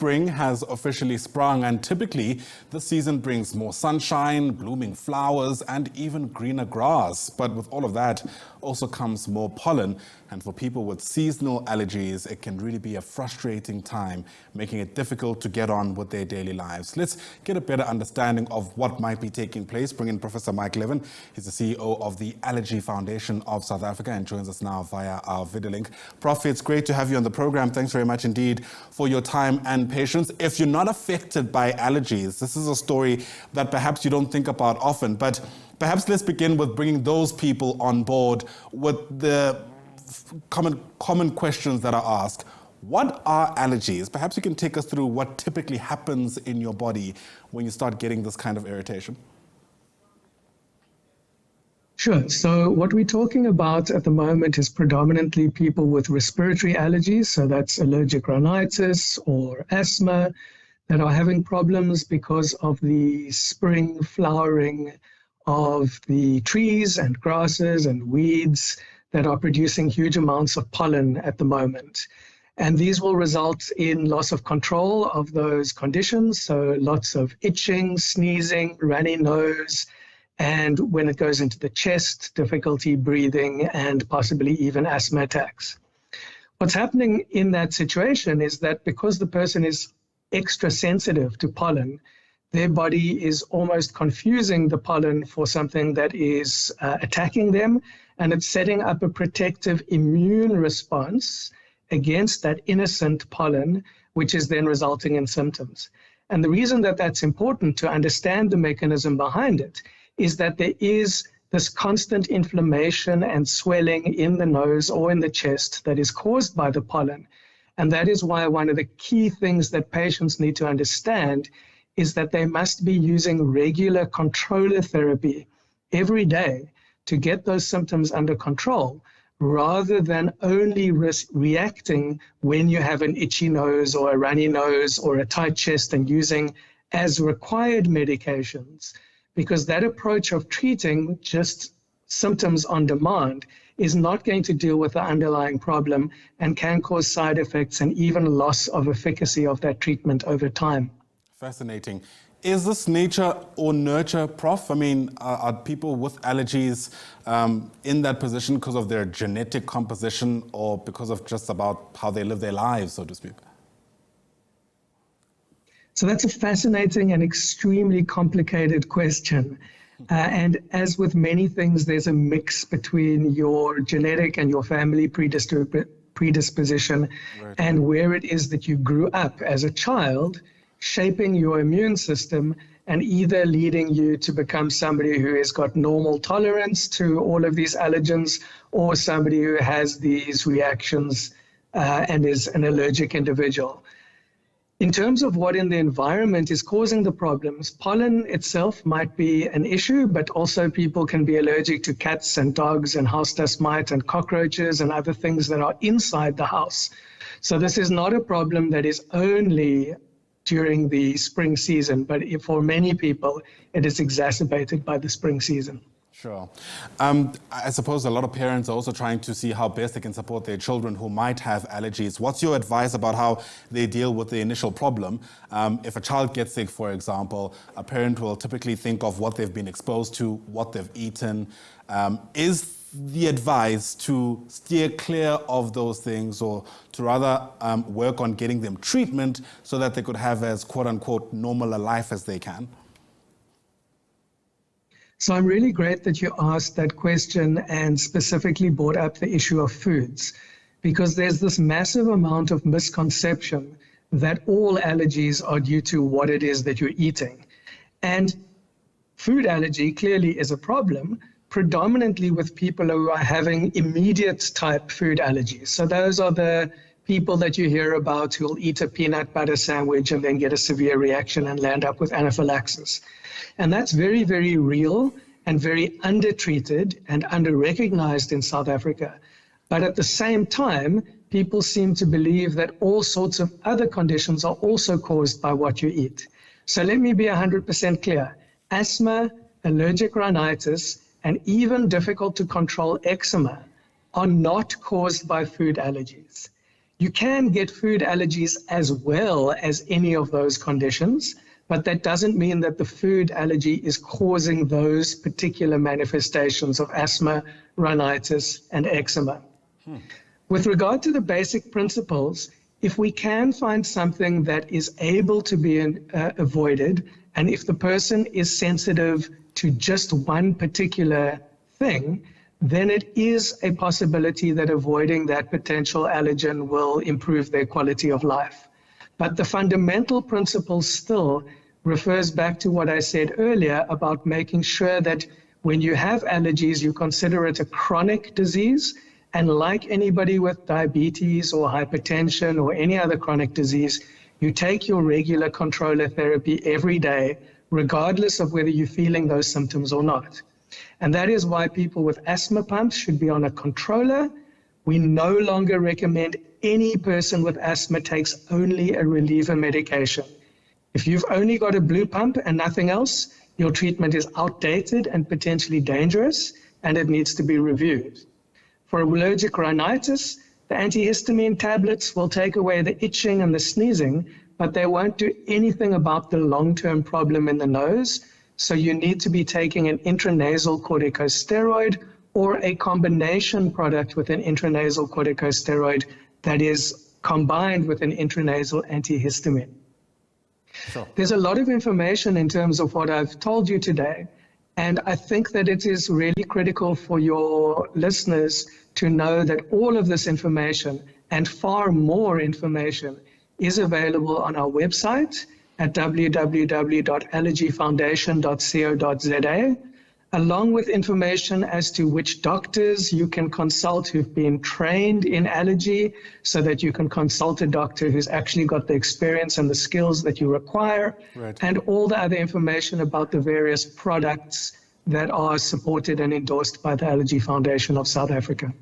spring has officially sprung, and typically the season brings more sunshine, blooming flowers, and even greener grass. But with all of that also comes more pollen. And for people with seasonal allergies, it can really be a frustrating time, making it difficult to get on with their daily lives. Let's get a better understanding of what might be taking place. Bring in Professor Mike Levin. He's the CEO of the Allergy Foundation of South Africa and joins us now via our video link. Prof, it's great to have you on the program. Thanks very much indeed for your time and patience. If you're not affected by allergies, this is a story that perhaps you don't think about often, but perhaps let's begin with bringing those people on board with the common questions that are asked. What are allergies? Perhaps you can take us through what typically happens in your body when you start getting this kind of irritation. Sure. So what we're talking about at the moment is predominantly people with respiratory allergies. So that's allergic rhinitis or asthma that are having problems because of the spring flowering of the trees and grasses and weeds that are producing huge amounts of pollen at the moment. And these will result in loss of control of those conditions. So lots of itching, sneezing, runny nose, and when it goes into the chest, difficulty breathing and possibly even asthma attacks. What's happening in that situation is that because the person is extra sensitive to pollen, their body is almost confusing the pollen for something that is attacking them, and it's setting up a protective immune response against that innocent pollen, which is then resulting in symptoms. And the reason that that's important to understand the mechanism behind it is that there is this constant inflammation and swelling in the nose or in the chest that is caused by the pollen. And that is why one of the key things that patients need to understand is that they must be using regular controller therapy every day to get those symptoms under control, rather than only reacting when you have an itchy nose or a runny nose or a tight chest and using as required medications. Because that approach of treating just symptoms on demand is not going to deal with the underlying problem and can cause side effects and even loss of efficacy of that treatment over time. Fascinating. Is this nature or nurture, Prof? I mean, are people with allergies in that position because of their genetic composition or because of just about how they live their lives, so to speak? So that's a fascinating and extremely complicated question. And as with many things, there's a mix between your genetic and your family predisposition right, and where it is that you grew up as a child, shaping your immune system and either leading you to become somebody who has got normal tolerance to all of these allergens or somebody who has these reactions and is an allergic individual. In terms of what in the environment is causing the problems, pollen itself might be an issue, but also people can be allergic to cats and dogs and house dust mite and cockroaches and other things that are inside the house. So this is not a problem that is only during the spring season, but for many people, it is exacerbated by the spring season. Sure. I suppose a lot of parents are also trying to see how best they can support their children who might have allergies. What's your advice about how they deal with the initial problem? If a child gets sick, for example, a parent will typically think of what they've been exposed to, what they've eaten. Is the advice to steer clear of those things or to rather work on getting them treatment so that they could have as quote-unquote normal a life as they can? So I'm really great that you asked that question and specifically brought up the issue of foods, because there's this massive amount of misconception that all allergies are due to what it is that you're eating. And food allergy clearly is a problem, predominantly with people who are having immediate type food allergies. So those are the people that you hear about who will eat a peanut butter sandwich and then get a severe reaction and land up with anaphylaxis. And that's very, very real and very undertreated and under-recognized in South Africa. But at the same time, people seem to believe that all sorts of other conditions are also caused by what you eat. So let me be 100% clear. Asthma, allergic rhinitis, and even difficult to control eczema are not caused by food allergies. You can get food allergies as well as any of those conditions, but that doesn't mean that the food allergy is causing those particular manifestations of asthma, rhinitis, and eczema. With regard to the basic principles, if we can find something that is able to be avoided, and if the person is sensitive to just one particular thing, then it is a possibility that avoiding that potential allergen will improve their quality of life. But the fundamental principle still refers back to what I said earlier about making sure that when you have allergies, you consider it a chronic disease. And like anybody with diabetes or hypertension or any other chronic disease, you take your regular controller therapy every day, regardless of whether you're feeling those symptoms or not. And that is why people with asthma pumps should be on a controller. We no longer recommend any person with asthma takes only a reliever medication. If you've only got a blue pump and nothing else, your treatment is outdated and potentially dangerous, and it needs to be reviewed. For allergic rhinitis, the antihistamine tablets will take away the itching and the sneezing, but they won't do anything about the long-term problem in the nose. So you need to be taking an intranasal corticosteroid or a combination product with an intranasal corticosteroid that is combined with an intranasal antihistamine. Sure. There's a lot of information in terms of what I've told you today, and I think that it is really critical for your listeners to know that all of this information and far more information is available on our website at www.allergyfoundation.co.za, along with information as to which doctors you can consult who've been trained in allergy, so that you can consult a doctor who's actually got the experience and the skills that you require, Right. and all the other information about the various products that are supported and endorsed by the Allergy Foundation of South Africa.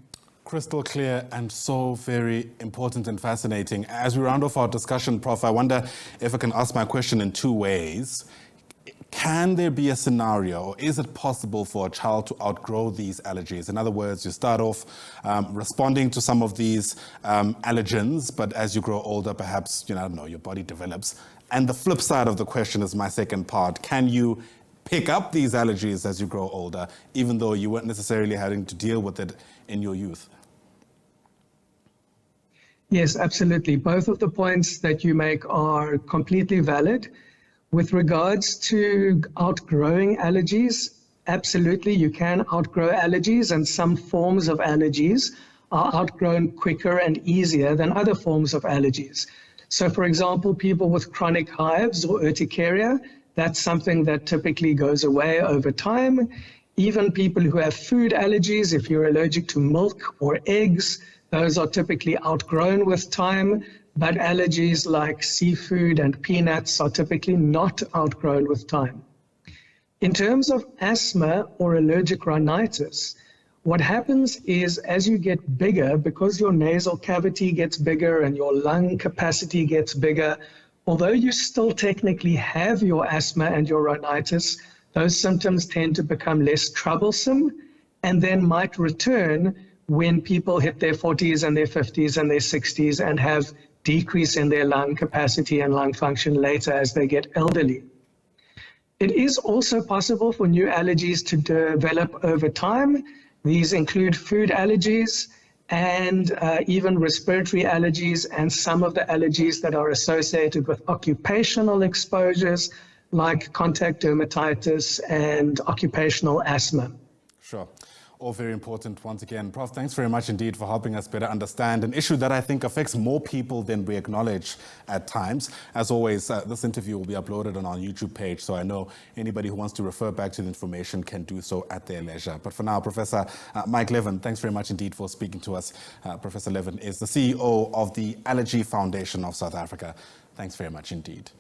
Crystal clear and so very important and fascinating. As we round off our discussion, Prof, I wonder if I can ask my question in two ways. Can there be a scenario, or is it possible for a child to outgrow these allergies? In other words, you start off responding to some of these allergens, but as you grow older, perhaps, I don't know, your body develops. And the flip side of the question is my second part. Can you pick up these allergies as you grow older, even though you weren't necessarily having to deal with it in your youth? Yes, absolutely. Both of the points that you make are completely valid. With regards to outgrowing allergies, absolutely, you can outgrow allergies, and some forms of allergies are outgrown quicker and easier than other forms of allergies. So, for example, people with chronic hives or urticaria, that's something that typically goes away over time. Even people who have food allergies, if you're allergic to milk or eggs, those are typically outgrown with time, but allergies like seafood and peanuts are typically not outgrown with time. In terms of asthma or allergic rhinitis, what happens is as you get bigger, because your nasal cavity gets bigger and your lung capacity gets bigger, although you still technically have your asthma and your rhinitis, those symptoms tend to become less troublesome and then might return when people hit their 40s and their 50s and their 60s and have decrease in their lung capacity and lung function later as they get elderly. It is also possible for new allergies to develop over time. These include food allergies and even respiratory allergies, and some of the allergies that are associated with occupational exposures like contact dermatitis and occupational asthma. Sure. All very important once again. Prof, thanks very much indeed for helping us better understand an issue that I think affects more people than we acknowledge at times. As always, this interview will be uploaded on our YouTube page, so I know anybody who wants to refer back to the information can do so at their leisure. But for now, Professor Mike Levin, thanks very much indeed for speaking to us. Professor Levin is the CEO of the Allergy Foundation of South Africa. Thanks very much indeed.